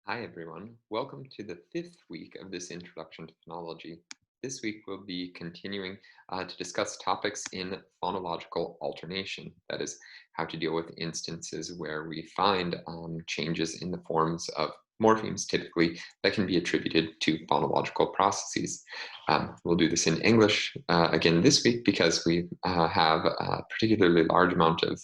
Hi, everyone. Welcome to the fifth week of this introduction to phonology. This week, we'll be continuing to discuss topics in phonological alternation. That is, how to deal with instances where we find changes in the forms of morphemes, typically, that can be attributed to phonological processes. We'll do this in English again this week because we have a particularly large amount of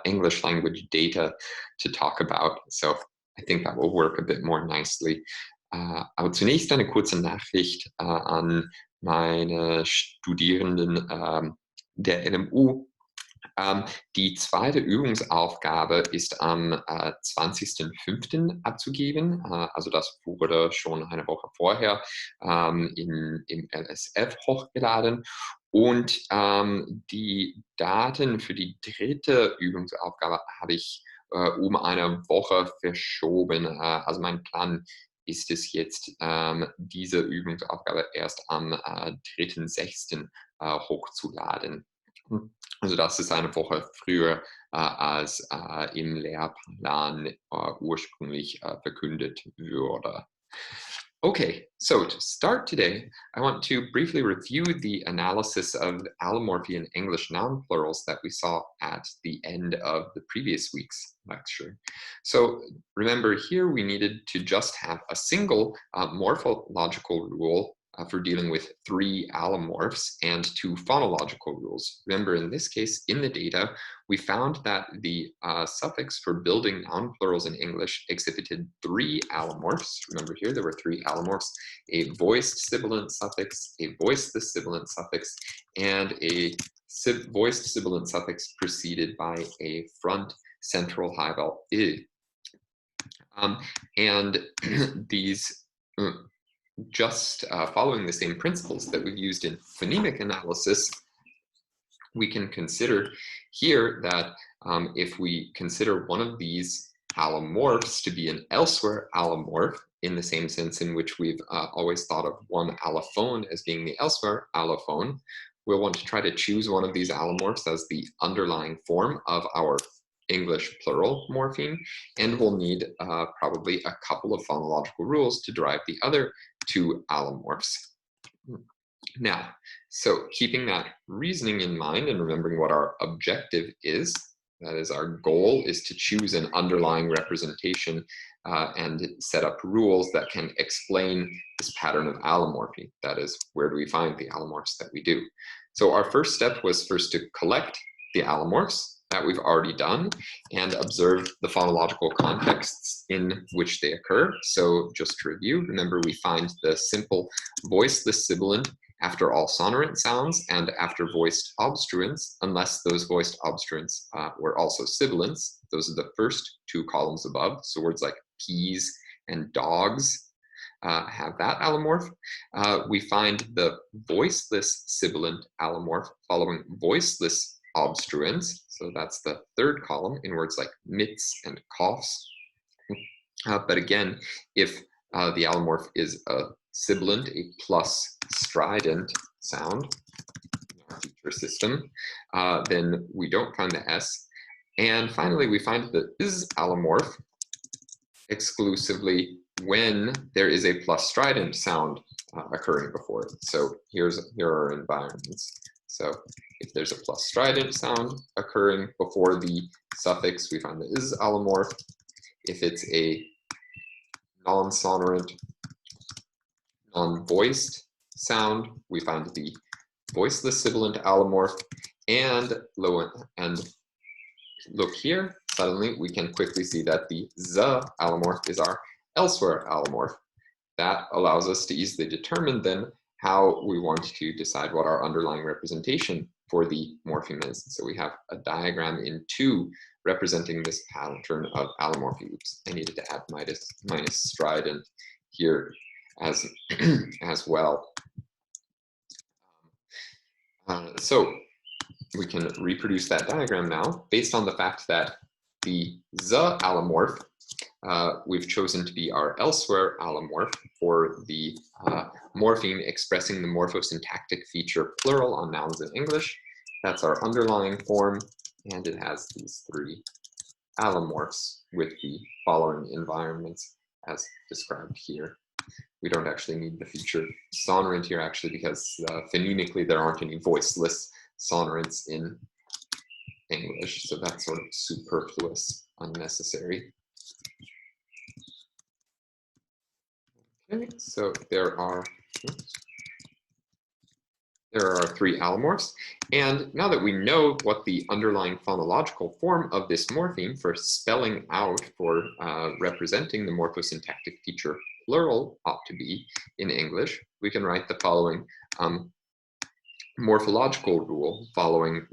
English language data to talk about. So I think that will work a bit more nicely. Aber zunächst eine kurze Nachricht an meine Studierenden der LMU. Die zweite Übungsaufgabe ist am 20.05. abzugeben. Also das wurde schon eine Woche vorher im LSF hochgeladen. Und die Daten für die dritte Übungsaufgabe habe ich um eine Woche verschoben. Also mein Plan ist es jetzt, diese Übungsaufgabe erst am 3.6. Hochzuladen. Also das ist eine Woche früher als im Lehrplan ursprünglich verkündet wurde. Okay, so to start today, I want to briefly review the analysis of allomorphy in English noun plurals that we saw at the end of the previous week's lecture. So remember here we needed to just have a single morphological rule for dealing with three allomorphs and two phonological rules. Remember, in this case, in the data, we found that the suffix for building noun plurals in English exhibited three allomorphs. Remember here, there were three allomorphs: a voiced sibilant suffix, a voiceless sibilant suffix, and a voiced sibilant suffix preceded by a front central high vowel I. And these just following the same principles that we've used in phonemic analysis, we can consider here that if we consider one of these allomorphs to be an elsewhere allomorph, in the same sense in which we've always thought of one allophone as being the elsewhere allophone, we'll want to try to choose one of these allomorphs as the underlying form of our English plural morpheme, and we'll need probably a couple of phonological rules to derive the other two allomorphs. Now, so keeping that reasoning in mind and remembering what our objective is, that is, our goal is to choose an underlying representation and set up rules that can explain this pattern of allomorphy. That is, where do we find the allomorphs that we do? So our first step was first to collect the allomorphs that we've already done and observe the phonological contexts in which they occur. So just to review, remember we find the simple voiceless sibilant after all sonorant sounds and after voiced obstruents, unless those voiced obstruents were also sibilants. Those are the first two columns above. So words like peas and dogs have that allomorph. We find the voiceless sibilant allomorph following voiceless obstruents. So that's the third column in words like mitts and coughs. But again, if the allomorph is a sibilant, a plus strident sound in our feature system, then we don't find the S. And finally, we find the is allomorph exclusively when there is a plus strident sound occurring before it. So here are our environments. So if there's a plus strident sound occurring before the suffix, we find the is allomorph. If it's a non-sonorant, non-voiced sound, we find the voiceless sibilant allomorph. And look here, suddenly we can quickly see that the z allomorph is our elsewhere allomorph. That allows us to easily determine then how we want to decide what our underlying representation for the morpheme is. So we have a diagram in 2 representing this pattern of allomorphy. Oops, I needed to add minus strident here as well. So we can reproduce that diagram now based on the fact that the z allomorph we've chosen to be our elsewhere allomorph for the morpheme expressing the morphosyntactic feature plural on nouns in English. That's our underlying form, and it has these 3 allomorphs with the following environments. as described here. We don't actually need the feature sonorant here actually because phonemically there aren't any voiceless sonorants in English, so that's sort of superfluous, unnecessary. Okay, so there are 3 allomorphs, and now that we know what the underlying phonological form of this morpheme for spelling out, for representing the morphosyntactic feature plural ought to be in English, we can write the following morphological rule following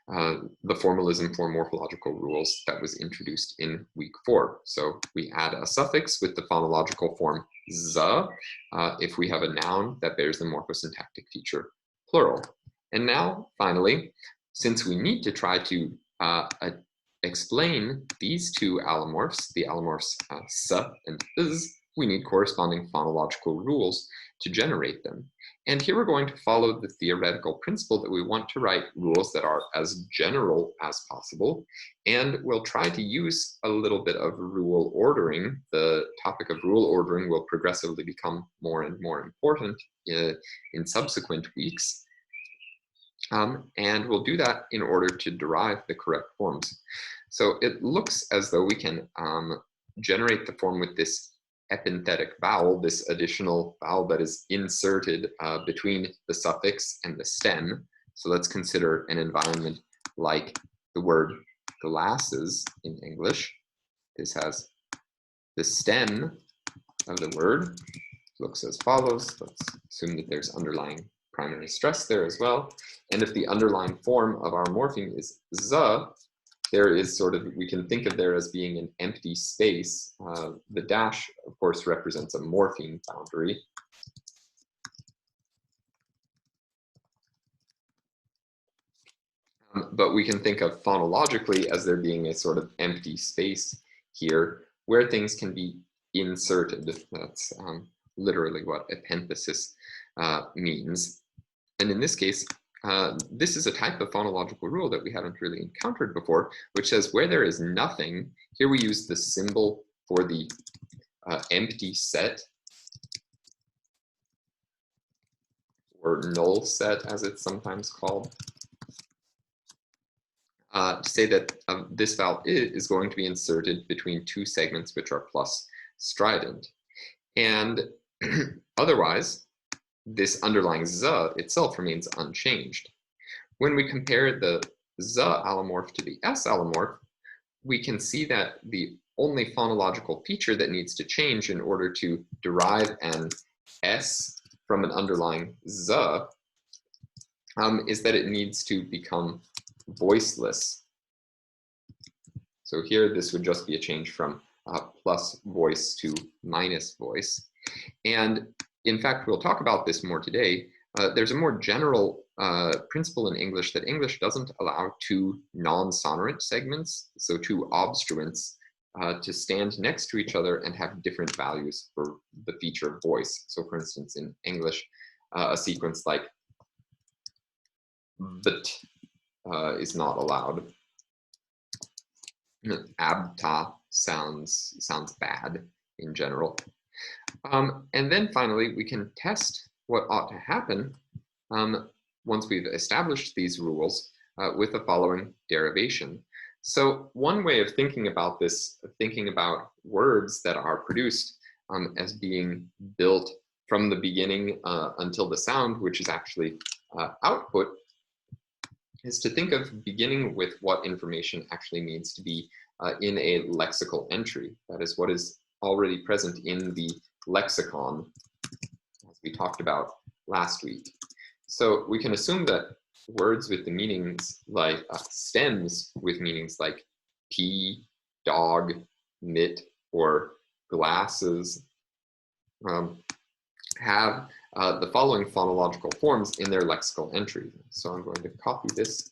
the formalism for morphological rules that was introduced in week 4. So we add a suffix with the phonological form z if we have a noun that bears the morphosyntactic feature plural. And now, finally, since we need to try to explain these 2 allomorphs, the allomorphs s and is, we need corresponding phonological rules to generate them. And here we're going to follow the theoretical principle that we want to write rules that are as general as possible. And we'll try to use a little bit of rule ordering. The topic of rule ordering will progressively become more and more important in subsequent weeks. And we'll do that in order to derive the correct forms. So it looks as though we can generate the form with this epenthetic vowel, this additional vowel that is inserted between the suffix and the stem. So let's consider an environment like the word glasses in English. This has the stem of the word, looks as follows. Let's assume that there's underlying primary stress there as well. And if the underlying form of our morpheme is z, there is sort of, we can think of there as being an empty space. The dash, of course, represents a morpheme boundary. But we can think of phonologically as there being a sort of empty space here where things can be inserted. That's literally what epenthesis means. And in this case, this is a type of phonological rule that we haven't really encountered before, which says where there is nothing, here we use the symbol for the empty set, or null set as it's sometimes called, to say that this vowel is going to be inserted between 2 segments which are plus strident. And otherwise, this underlying z itself remains unchanged. When we compare the z allomorph to the s allomorph, we can see that the only phonological feature that needs to change in order to derive an s from an underlying z is that it needs to become voiceless. So here, this would just be a change from plus voice to minus voice. And in fact, we'll talk about this more today. There's a more general principle in English that English doesn't allow 2 non-sonorant segments, so 2 obstruents, to stand next to each other and have different values for the feature of voice. So for instance, in English, a sequence like but is not allowed. Abta sounds bad in general. And then finally, we can test what ought to happen once we've established these rules with the following derivation. So one way of thinking about this, thinking about words that are produced as being built from the beginning until the sound, which is actually output, is to think of beginning with what information actually needs to be in a lexical entry. That is what is already present in the lexicon, as we talked about last week. So we can assume that words with the meanings like stems with meanings like pea, dog, knit, or glasses have the following phonological forms in their lexical entry. So I'm going to copy this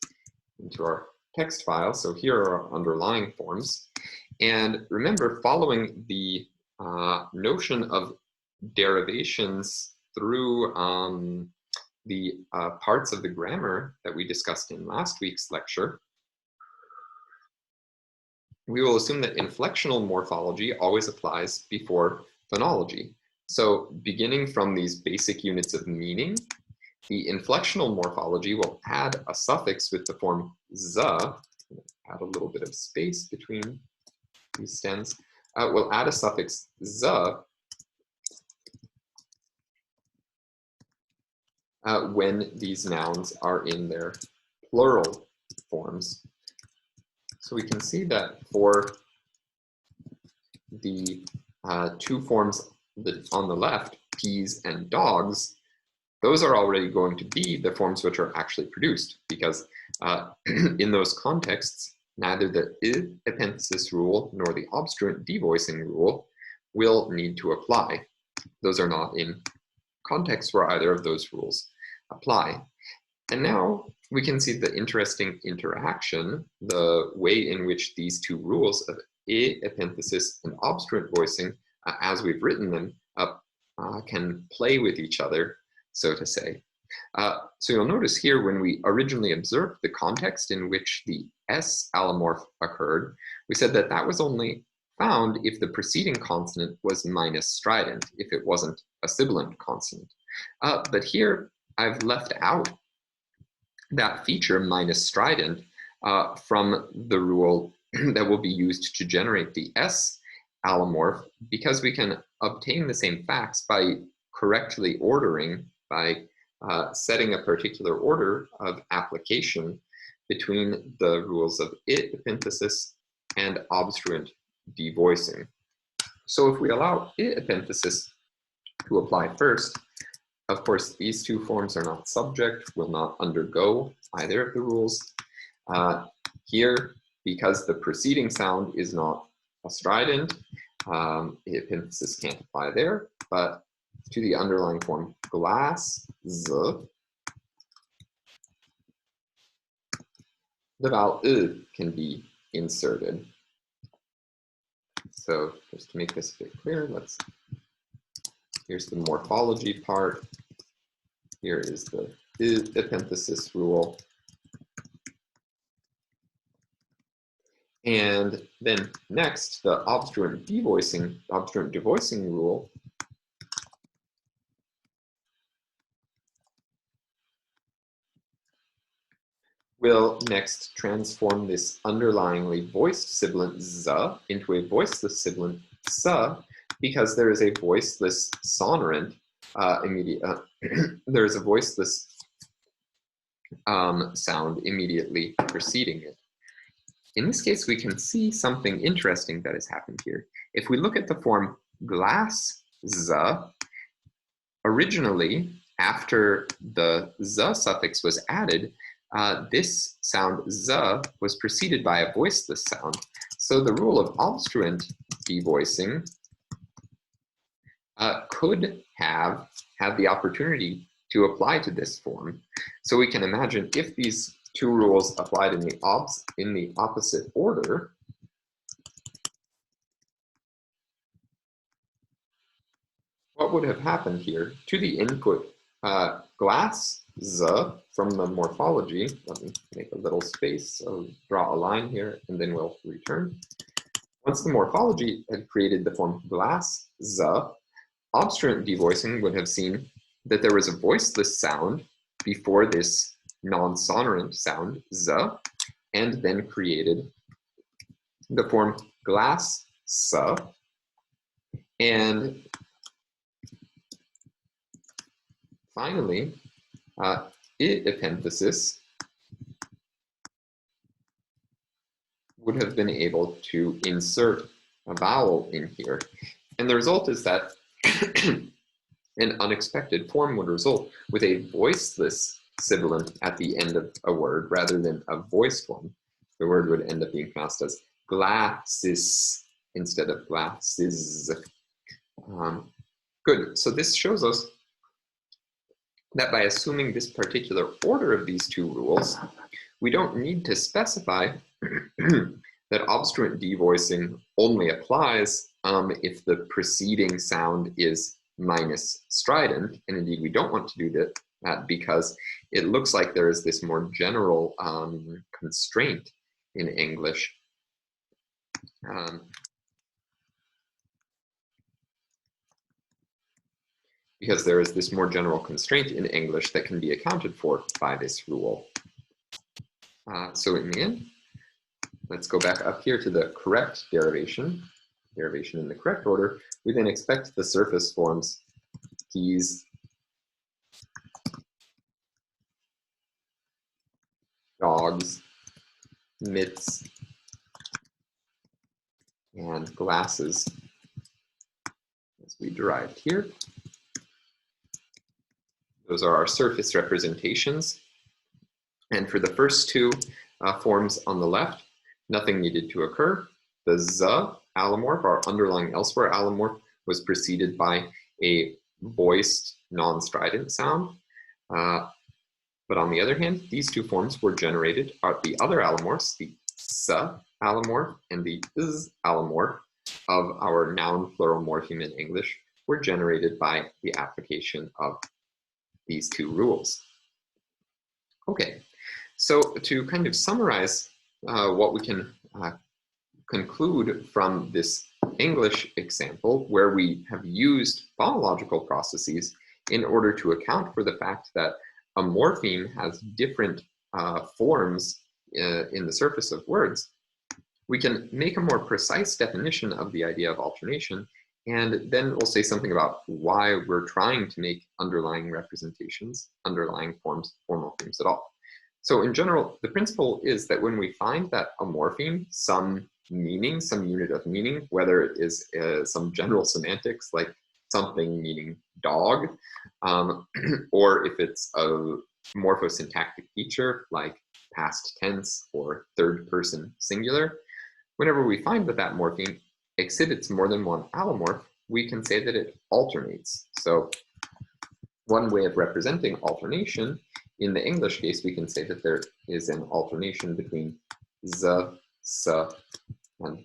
into our text file. So here are our underlying forms. And remember, following the notion of derivations through the parts of the grammar that we discussed in last week's lecture, we will assume that inflectional morphology always applies before phonology. So beginning from these basic units of meaning, the inflectional morphology will add a suffix with the form z, add a little bit of space between these stems, will add a suffix z when these nouns are in their plural forms. So we can see that for the two forms on the left, peas and dogs, those are already going to be the forms which are actually produced, because in those contexts, neither the I epenthesis rule nor the obstruent devoicing rule will need to apply. Those are not in contexts where either of those rules apply. And now we can see the interesting interaction, the way in which these two rules of I epenthesis and obstruent voicing, as we've written them up, can play with each other, so to say. So you'll notice here when we originally observed the context in which the S allomorph occurred, we said that that was only found if the preceding consonant was minus strident, if it wasn't a sibilant consonant. But here I've left out that feature minus strident from the rule that will be used to generate the S allomorph, because we can obtain the same facts by correctly ordering, by setting a particular order of application between the rules of I epenthesis and obstruent devoicing. So if we allow I epenthesis to apply first, of course, these two forms are not subject, will not undergo either of the rules. Here, because the preceding sound is not a strident, I epenthesis can't apply there, but to the underlying form glass, z, the vowel I can be inserted. So just to make this a bit clear, here's the morphology part. Here is the I epenthesis rule. And then next, the obstruent devoicing rule will next transform this underlyingly voiced sibilant z into a voiceless sibilant s, because there is a voiceless sonorant there is a voiceless sound immediately preceding it. In this case, we can see something interesting that has happened here. If we look at the form glass z, originally, after the z suffix was added, this sound z was preceded by a voiceless sound. So the rule of obstruent devoicing could have had the opportunity to apply to this form. So we can imagine if these two rules applied in the opposite order, what would have happened here? To the input glass z from the morphology, let me make a little space, so draw a line here, and then we'll return. Once the morphology had created the form glass z, obstruent devoicing would have seen that there was a voiceless sound before this non-sonorant sound z, and then created the form glass s, and finally, I epenthesis would have been able to insert a vowel in here. And the result is that an unexpected form would result with a voiceless sibilant at the end of a word rather than a voiced one. The word would end up being pronounced as glasses instead of glasses. Good, so this shows us that by assuming this particular order of these two rules, we don't need to specify that obstruent devoicing only applies if the preceding sound is minus strident, and indeed we don't want to do that because it looks like there is this more general constraint in English because there is this more general constraint in English that can be accounted for by this rule. So in the end, let's go back up here to the correct derivation in the correct order. We then expect the surface forms keys, dogs, mitts, and glasses, as we derived here. Those are our surface representations. And for the first two forms on the left, nothing needed to occur. The z allomorph, our underlying elsewhere allomorph, was preceded by a voiced non-strident sound. But on the other hand, these two forms were generated, the other allomorphs, the s allomorph and the z allomorph of our noun plural morpheme in English, were generated by the application of these two rules. Okay, so to kind of summarize what we can conclude from this English example, where we have used phonological processes in order to account for the fact that a morpheme has different forms in the surface of words, we can make a more precise definition of the idea of alternation, and then we'll say something about why we're trying to make underlying representations, underlying forms, or morphemes at all. So in general, the principle is that when we find that a morpheme, some meaning, some unit of meaning, whether it is some general semantics like something meaning dog, or if it's a morphosyntactic feature like past tense or third person singular, whenever we find that that morpheme exhibits more than one allomorph, we can say that it alternates. So one way of representing alternation, in the English case, we can say that there is an alternation between z, s, and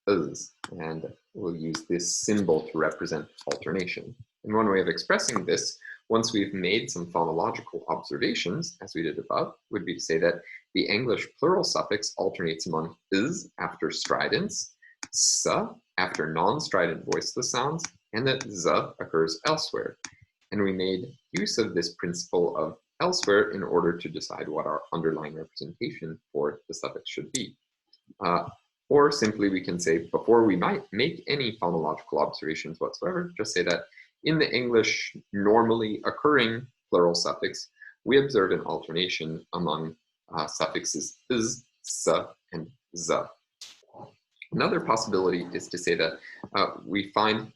is, and we'll use this symbol to represent alternation. And one way of expressing this, once we've made some phonological observations, as we did above, would be to say that the English plural suffix alternates among is after stridents, s after non-strident voiceless sounds, and that z occurs elsewhere. And we made use of this principle of elsewhere in order to decide what our underlying representation for the suffix should be. Or simply we can say, before we might make any phonological observations whatsoever, just say that in the English normally occurring plural suffix, we observe an alternation among suffixes is, s, and z. Another possibility is to say that we find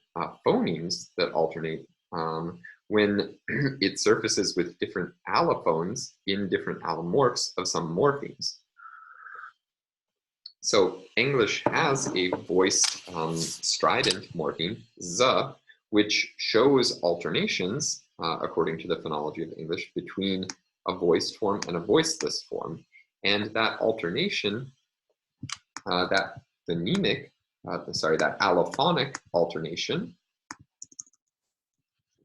phonemes that alternate when it surfaces with different allophones in different allomorphs of some morphemes. So English has a voiced strident morpheme, z, which shows alternations, according to the phonology of English, between a voiced form and a voiceless form. And that alternation, that phonemic, that allophonic alternation,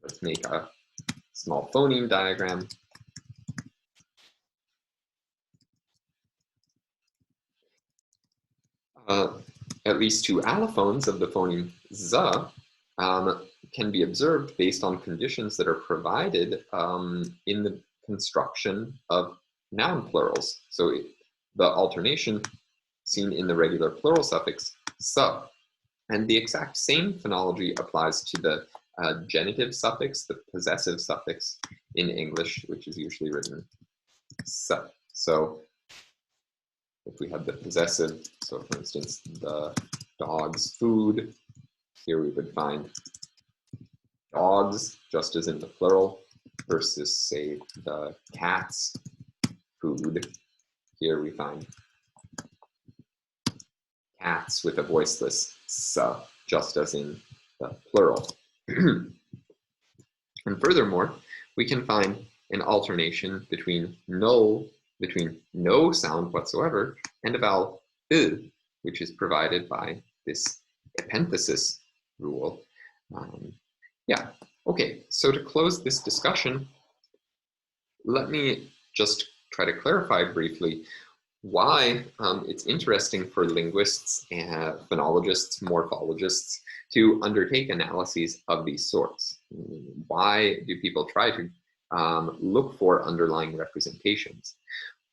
let's make a small phoneme diagram. At least two allophones of the phoneme z can be observed based on conditions that are provided in the construction of noun plurals. So the alternation seen in the regular plural suffix su. And the exact same phonology applies to the genitive suffix, the possessive suffix in English, which is usually written su. So if we have the possessive, so for instance, the dog's food, here we would find dogs, just as in the plural, versus, say, the cat's food. Here we find cats with a voiceless s, just as in the plural. And furthermore, we can find an alternation between no sound whatsoever and a vowel I, which is provided by this epenthesis rule. Yeah, okay, so to close this discussion, let me just try to clarify briefly why it's interesting for linguists, and phonologists, morphologists to undertake analyses of these sorts. Why do people try to look for underlying representations?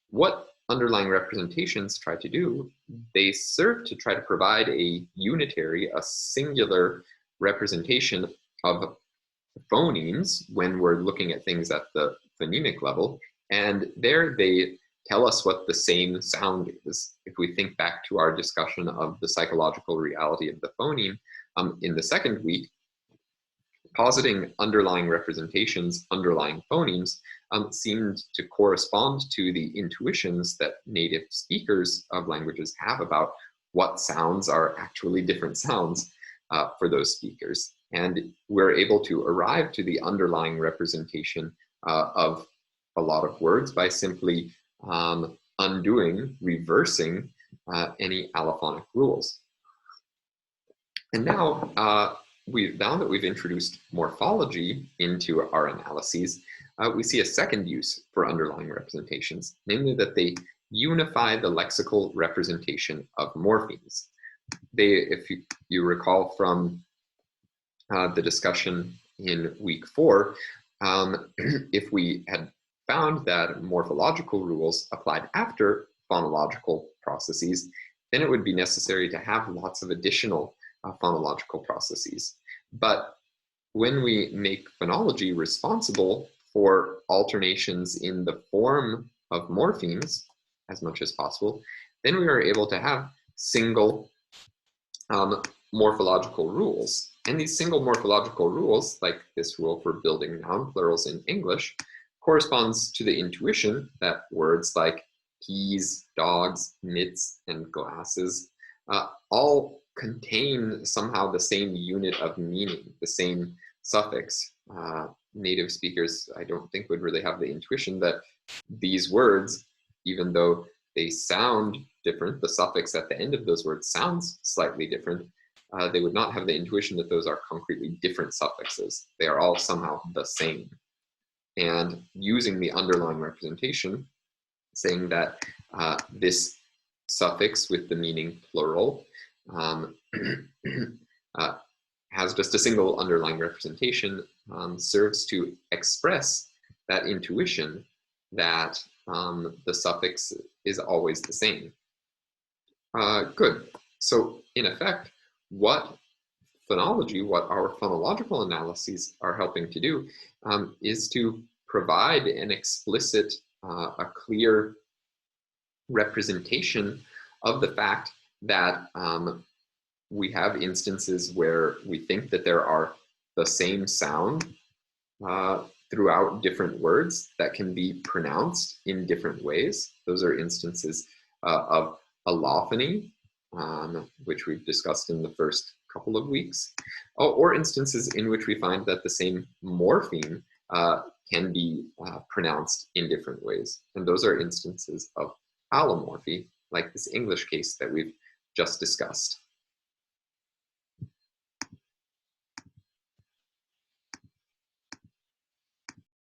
What underlying representations try to do, they serve to try to provide a unitary, a singular representation of phonemes when we're looking at things at the phonemic level. And there they tell us what the same sound is. If we think back to our discussion of the psychological reality of the phoneme in the second week, positing underlying representations, underlying phonemes, seemed to correspond to the intuitions that native speakers of languages have about what sounds are actually different sounds for those speakers. And we're able to arrive to the underlying representation of a lot of words by simply undoing, reversing any allophonic rules. And now, now that we've introduced morphology into our analyses, we see a second use for underlying representations, namely that they unify the lexical representation of morphemes. If you recall from the discussion in week 4, if we had found that morphological rules applied after phonological processes, then it would be necessary to have lots of additional phonological processes. But when we make phonology responsible for alternations in the form of morphemes as much as possible, then we are able to have single morphological rules. And these single morphological rules, like this rule for building noun plurals in English, corresponds to the intuition that words like keys, dogs, mitts, and glasses all contain somehow the same unit of meaning, the same suffix. Native speakers, I don't think, would really have the intuition that these words, even though they sound different, the suffix at the end of those words sounds slightly different, they would not have the intuition that those are concretely different suffixes. They are all somehow the same. And using the underlying representation, saying that this suffix with the meaning plural has just a single underlying representation, serves to express that intuition that the suffix is always the same. Good. So in effect, what phonology, what our phonological analyses are helping to do is to provide an explicit, a clear representation of the fact that we have instances where we think that there are the same sound throughout different words that can be pronounced in different ways. Those are instances of allophony, which we've discussed in the first couple of weeks, or instances in which we find that the same morpheme can be pronounced in different ways. And those are instances of allomorphy, like this English case that we've just discussed.